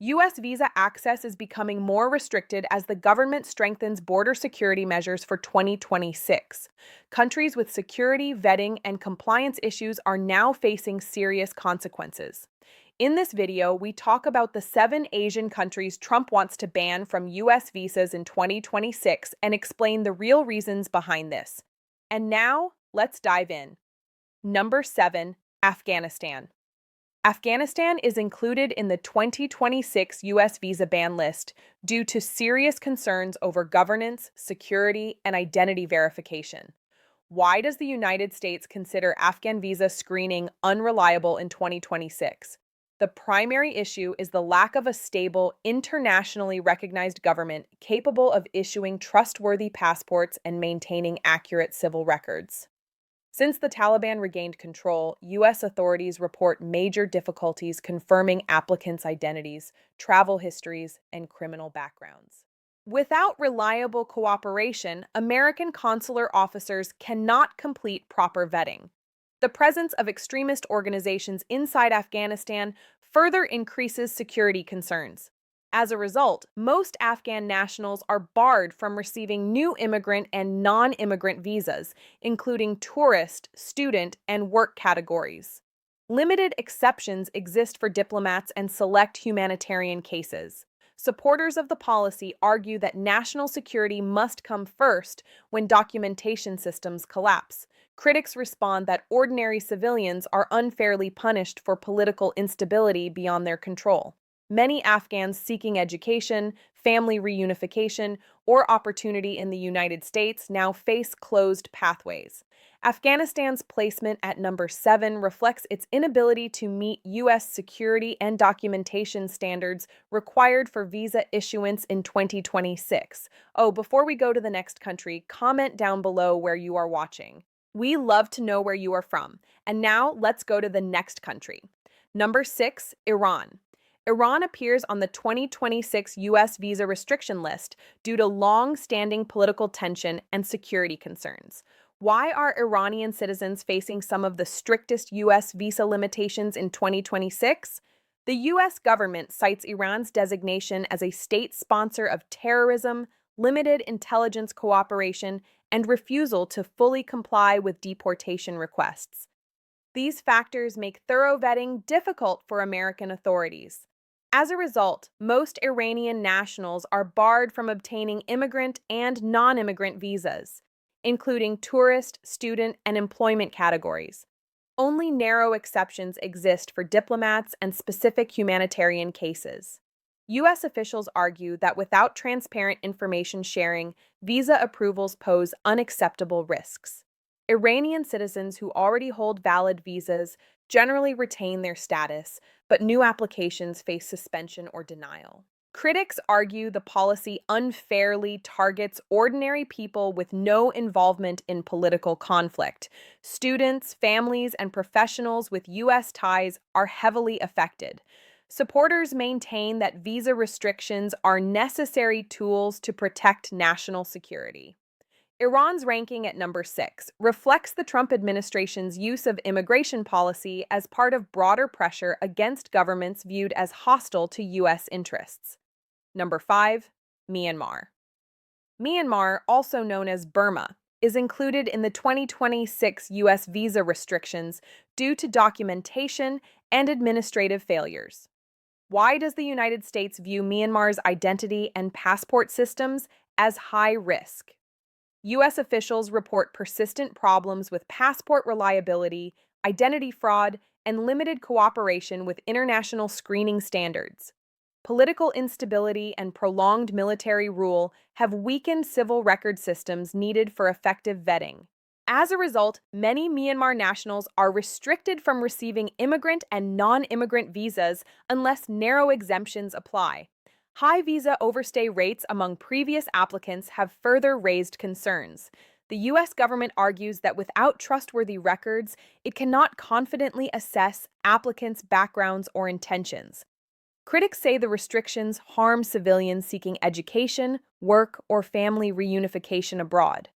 U.S. visa access is becoming more restricted as the government strengthens border security measures for 2026. Countries with security, vetting, and compliance issues are now facing serious consequences. In this video, we talk about the 7 Asian countries Trump wants to ban from U.S. visas in 2026 and explain the real reasons behind this. And now, let's dive in. Number 7, Afghanistan. Afghanistan is included in the 2026 U.S. visa ban list due to serious concerns over governance, security, and identity verification. Why does the United States consider Afghan visa screening unreliable in 2026? The primary issue is the lack of a stable, internationally recognized government capable of issuing trustworthy passports and maintaining accurate civil records. Since the Taliban regained control, U.S. authorities report major difficulties confirming applicants' identities, travel histories, and criminal backgrounds. Without reliable cooperation, American consular officers cannot complete proper vetting. The presence of extremist organizations inside Afghanistan further increases security concerns. As a result, most Afghan nationals are barred from receiving new immigrant and non-immigrant visas, including tourist, student, and work categories. Limited exceptions exist for diplomats and select humanitarian cases. Supporters of the policy argue that national security must come first when documentation systems collapse. Critics respond that ordinary civilians are unfairly punished for political instability beyond their control. Many Afghans seeking education, family reunification, or opportunity in the United States now face closed pathways. Afghanistan's placement at number 7 reflects its inability to meet U.S. security and documentation standards required for visa issuance in 2026. Oh, before we go to the next country, comment down below where you are watching. We love to know where you are from. And now let's go to the next country. Number 6, Iran. Iran appears on the 2026 U.S. visa restriction list due to long-standing political tension and security concerns. Why are Iranian citizens facing some of the strictest U.S. visa limitations in 2026? The U.S. government cites Iran's designation as a state sponsor of terrorism, limited intelligence cooperation, and refusal to fully comply with deportation requests. These factors make thorough vetting difficult for American authorities. As a result, most Iranian nationals are barred from obtaining immigrant and non-immigrant visas, including tourist, student, and employment categories. Only narrow exceptions exist for diplomats and specific humanitarian cases. U.S. officials argue that without transparent information sharing, visa approvals pose unacceptable risks. Iranian citizens who already hold valid visas generally retain their status, but new applications face suspension or denial. Critics argue the policy unfairly targets ordinary people with no involvement in political conflict. Students, families, and professionals with U.S. ties are heavily affected. Supporters maintain that visa restrictions are necessary tools to protect national security. Iran's ranking at number 6 reflects the Trump administration's use of immigration policy as part of broader pressure against governments viewed as hostile to U.S. interests. Number 5, Myanmar. Myanmar, also known as Burma, is included in the 2026 U.S. visa restrictions due to documentation and administrative failures. Why does the United States view Myanmar's identity and passport systems as high risk? U.S. officials report persistent problems with passport reliability, identity fraud, and limited cooperation with international screening standards. Political instability and prolonged military rule have weakened civil record systems needed for effective vetting. As a result, many Myanmar nationals are restricted from receiving immigrant and non-immigrant visas unless narrow exemptions apply. High visa overstay rates among previous applicants have further raised concerns. The U.S. government argues that without trustworthy records, it cannot confidently assess applicants' backgrounds or intentions. Critics say the restrictions harm civilians seeking education, work, or family reunification abroad.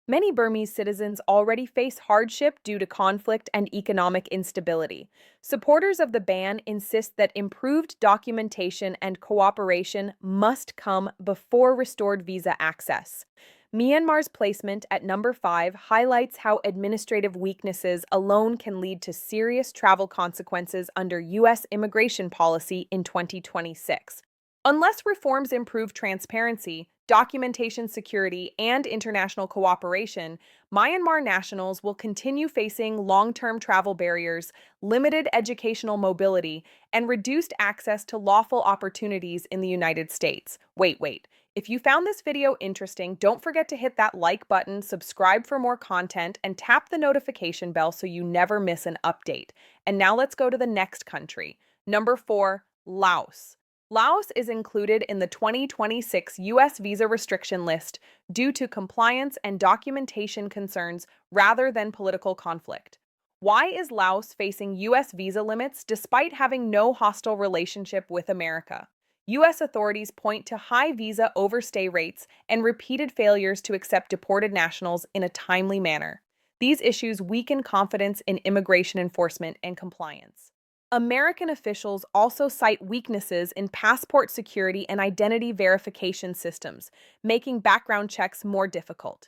Many Burmese citizens already face hardship due to conflict and economic instability. Supporters of the ban insist that improved documentation and cooperation must come before restored visa access. Myanmar's placement at number 5 highlights how administrative weaknesses alone can lead to serious travel consequences under U.S. immigration policy in 2026. Unless reforms improve transparency, documentation security, and international cooperation, Myanmar nationals will continue facing long-term travel barriers, limited educational mobility, and reduced access to lawful opportunities in the United States. Wait. If you found this video interesting, don't forget to hit that like button, subscribe for more content, and tap the notification bell so you never miss an update. And now let's go to the next country. Number 4, Laos. Laos is included in the 2026 U.S. visa restriction list due to compliance and documentation concerns rather than political conflict. Why is Laos facing U.S. visa limits despite having no hostile relationship with America? U.S. authorities point to high visa overstay rates and repeated failures to accept deported nationals in a timely manner. These issues weaken confidence in immigration enforcement and compliance. American officials also cite weaknesses in passport security and identity verification systems, making background checks more difficult.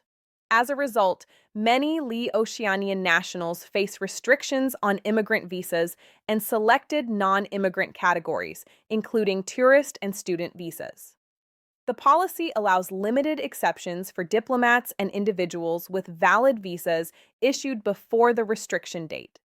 As a result, many Laotian nationals face restrictions on immigrant visas and selected non-immigrant categories, including tourist and student visas. The policy allows limited exceptions for diplomats and individuals with valid visas issued before the restriction date.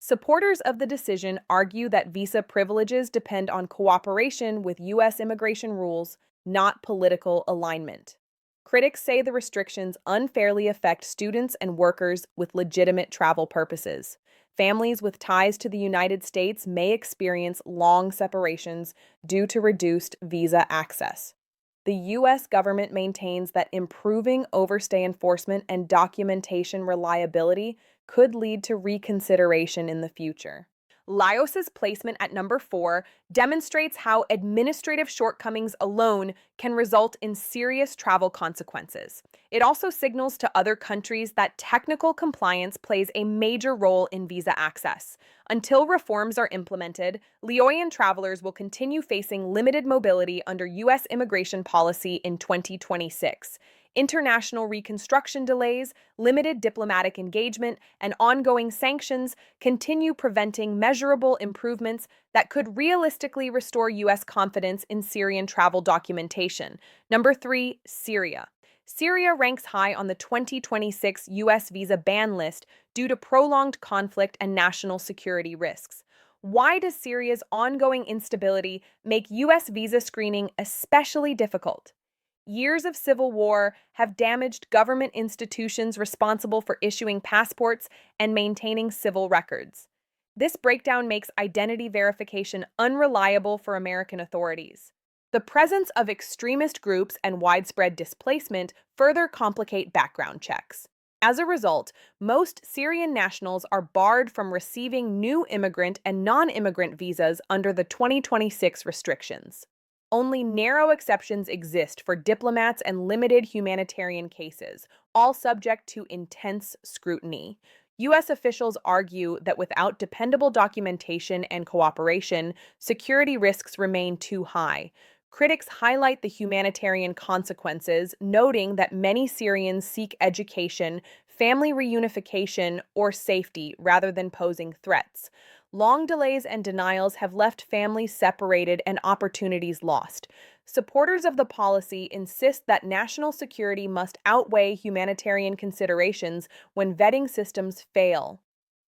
Supporters of the decision argue that visa privileges depend on cooperation with U.S. immigration rules, not political alignment. Critics say the restrictions unfairly affect students and workers with legitimate travel purposes. Families with ties to the United States may experience long separations due to reduced visa access. The U.S. government maintains that improving overstay enforcement and documentation reliability could lead to reconsideration in the future. Laos's placement at number 4 demonstrates how administrative shortcomings alone can result in serious travel consequences. It also signals to other countries that technical compliance plays a major role in visa access. Until reforms are implemented, Laotian travelers will continue facing limited mobility under U.S. immigration policy in 2026. International reconstruction delays, limited diplomatic engagement, and ongoing sanctions continue preventing measurable improvements that could realistically restore U.S. confidence in Syrian travel documentation. Number 3, Syria. Syria ranks high on the 2026 U.S. visa ban list due to prolonged conflict and national security risks. Why does Syria's ongoing instability make U.S. visa screening especially difficult? Years of civil war have damaged government institutions responsible for issuing passports and maintaining civil records. This breakdown makes identity verification unreliable for American authorities. The presence of extremist groups and widespread displacement further complicate background checks. As a result, most Syrian nationals are barred from receiving new immigrant and non-immigrant visas under the 2026 restrictions. Only narrow exceptions exist for diplomats and limited humanitarian cases, all subject to intense scrutiny. U.S. officials argue that without dependable documentation and cooperation, security risks remain too high. Critics highlight the humanitarian consequences, noting that many Syrians seek education, family reunification, or safety rather than posing threats. Long delays and denials have left families separated and opportunities lost. Supporters of the policy insist that national security must outweigh humanitarian considerations when vetting systems fail.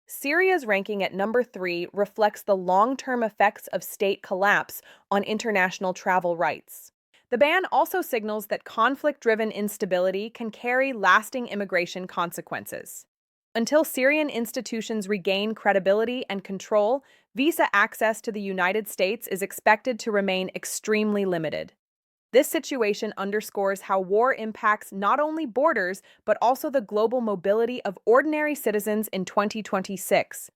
Syria's ranking at number 3 reflects the long-term effects of state collapse on international travel rights. The ban also signals that conflict-driven instability can carry lasting immigration consequences. Until Syrian institutions regain credibility and control, visa access to the United States is expected to remain extremely limited. This situation underscores how war impacts not only borders, but also the global mobility of ordinary citizens in 2026.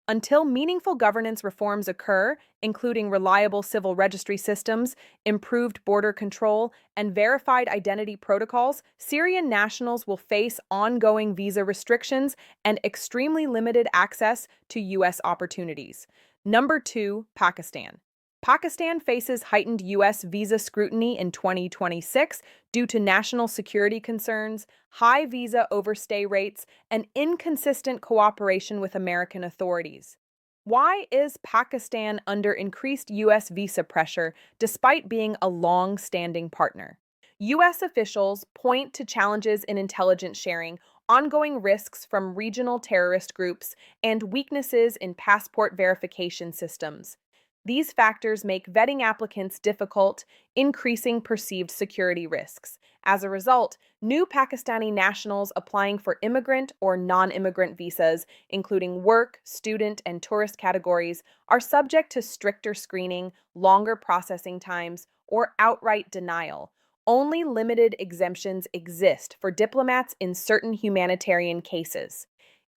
Until meaningful governance reforms occur, including reliable civil registry systems, improved border control, and verified identity protocols, Syrian nationals will face ongoing visa restrictions and extremely limited access to U.S. opportunities. Number 2, Pakistan. Pakistan faces heightened U.S. visa scrutiny in 2026 due to national security concerns, high visa overstay rates, and inconsistent cooperation with American authorities. Why is Pakistan under increased U.S. visa pressure despite being a long-standing partner? U.S. officials point to challenges in intelligence sharing, ongoing risks from regional terrorist groups, and weaknesses in passport verification systems. These factors make vetting applicants difficult, increasing perceived security risks. As a result, new Pakistani nationals applying for immigrant or non-immigrant visas, including work, student, and tourist categories, are subject to stricter screening, longer processing times, or outright denial. Only limited exemptions exist for diplomats in certain humanitarian cases.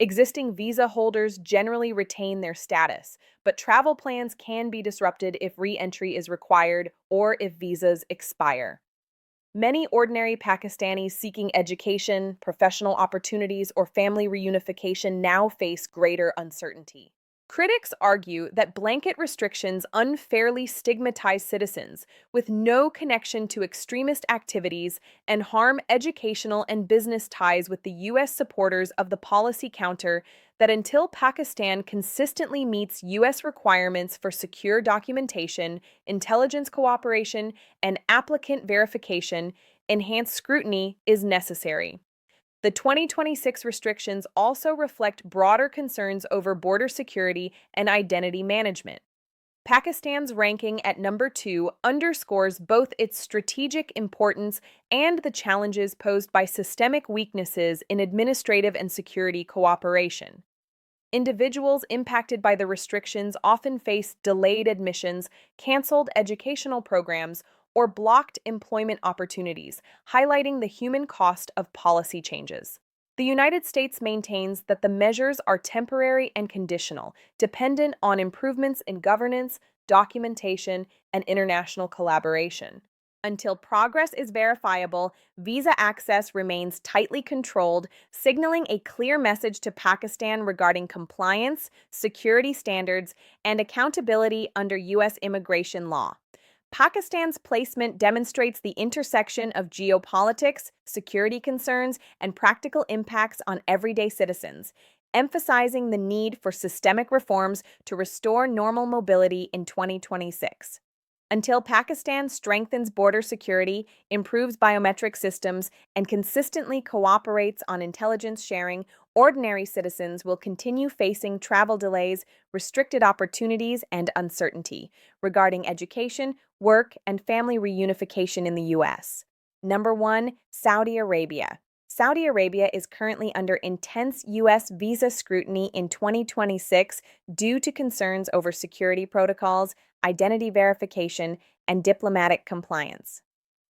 Existing visa holders generally retain their status, but travel plans can be disrupted if re-entry is required or if visas expire. Many ordinary Pakistanis seeking education, professional opportunities, or family reunification now face greater uncertainty. Critics argue that blanket restrictions unfairly stigmatize citizens with no connection to extremist activities and harm educational and business ties with the U.S. supporters of the policy counter that until Pakistan consistently meets U.S. requirements for secure documentation, intelligence cooperation, and applicant verification, enhanced scrutiny is necessary. The 2026 restrictions also reflect broader concerns over border security and identity management. Pakistan's ranking at number 2 underscores both its strategic importance and the challenges posed by systemic weaknesses in administrative and security cooperation. Individuals impacted by the restrictions often face delayed admissions, canceled educational programs, or blocked employment opportunities, highlighting the human cost of policy changes. The United States maintains that the measures are temporary and conditional, dependent on improvements in governance, documentation, and international collaboration. Until progress is verifiable, visa access remains tightly controlled, signaling a clear message to Pakistan regarding compliance, security standards, and accountability under U.S. immigration law. Pakistan's placement demonstrates the intersection of geopolitics, security concerns, and practical impacts on everyday citizens, emphasizing the need for systemic reforms to restore normal mobility in 2026. Until Pakistan strengthens border security, improves biometric systems, and consistently cooperates on intelligence sharing, ordinary citizens will continue facing travel delays, restricted opportunities, and uncertainty regarding education, work, and family reunification in the U.S. Number 1, Saudi Arabia. Saudi Arabia is currently under intense U.S. visa scrutiny in 2026 due to concerns over security protocols, identity verification, and diplomatic compliance.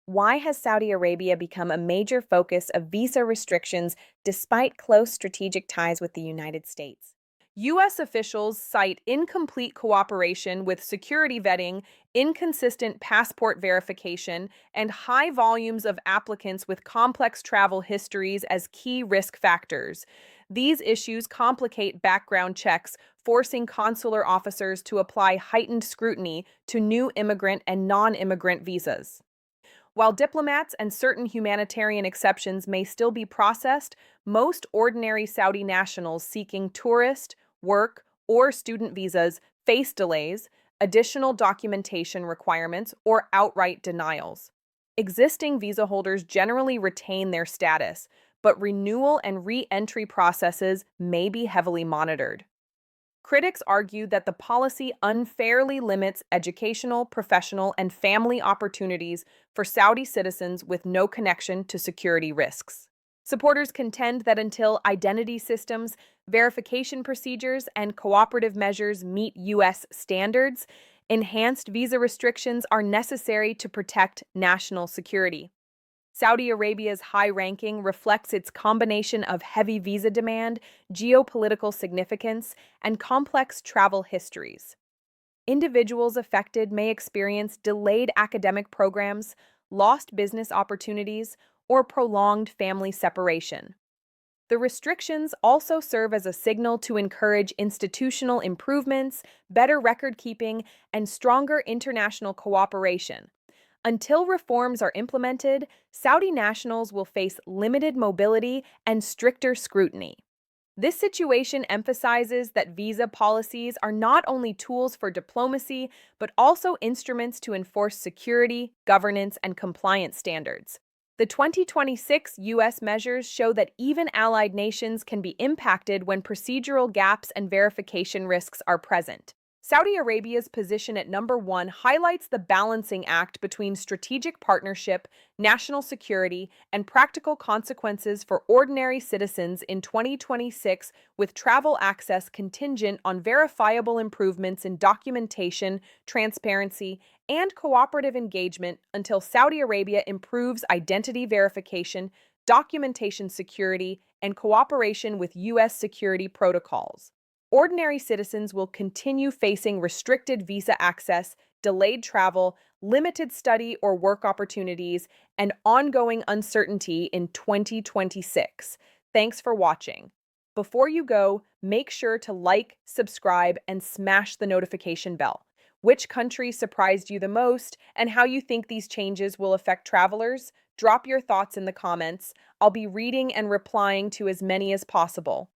Why has Saudi Arabia become a major focus of visa restrictions despite close strategic ties with the United States? U.S. officials cite incomplete cooperation with security vetting, inconsistent passport verification, and high volumes of applicants with complex travel histories as key risk factors. These issues complicate background checks, forcing consular officers to apply heightened scrutiny to new immigrant and non-immigrant visas. While diplomats and certain humanitarian exceptions may still be processed, most ordinary Saudi nationals seeking tourist, work, or student visas face delays, additional documentation requirements, or outright denials. Existing visa holders generally retain their status, but renewal and re-entry processes may be heavily monitored. Critics argue that the policy unfairly limits educational, professional, and family opportunities for Saudi citizens with no connection to security risks. Supporters contend that until identity systems, verification procedures, and cooperative measures meet U.S. standards, enhanced visa restrictions are necessary to protect national security. Saudi Arabia's high ranking reflects its combination of heavy visa demand, geopolitical significance, and complex travel histories. Individuals affected may experience delayed academic programs, lost business opportunities, or prolonged family separation. The restrictions also serve as a signal to encourage institutional improvements, better record keeping, and stronger international cooperation. Until reforms are implemented, Saudi nationals will face limited mobility and stricter scrutiny. This situation emphasizes that visa policies are not only tools for diplomacy, but also instruments to enforce security, governance, and compliance standards. The 2026 U.S. measures show that even allied nations can be impacted when procedural gaps and verification risks are present. Saudi Arabia's position at number one highlights the balancing act between strategic partnership, national security, and practical consequences for ordinary citizens in 2026, with travel access contingent on verifiable improvements in documentation, transparency, and cooperative engagement until Saudi Arabia improves identity verification, documentation security, and cooperation with U.S. security protocols. Ordinary citizens will continue facing restricted visa access, delayed travel, limited study or work opportunities, and ongoing uncertainty in 2026. Thanks for watching. Before you go, make sure to like, subscribe, and smash the notification bell. Which country surprised you the most, and how you think these changes will affect travelers? Drop your thoughts in the comments. I'll be reading and replying to as many as possible.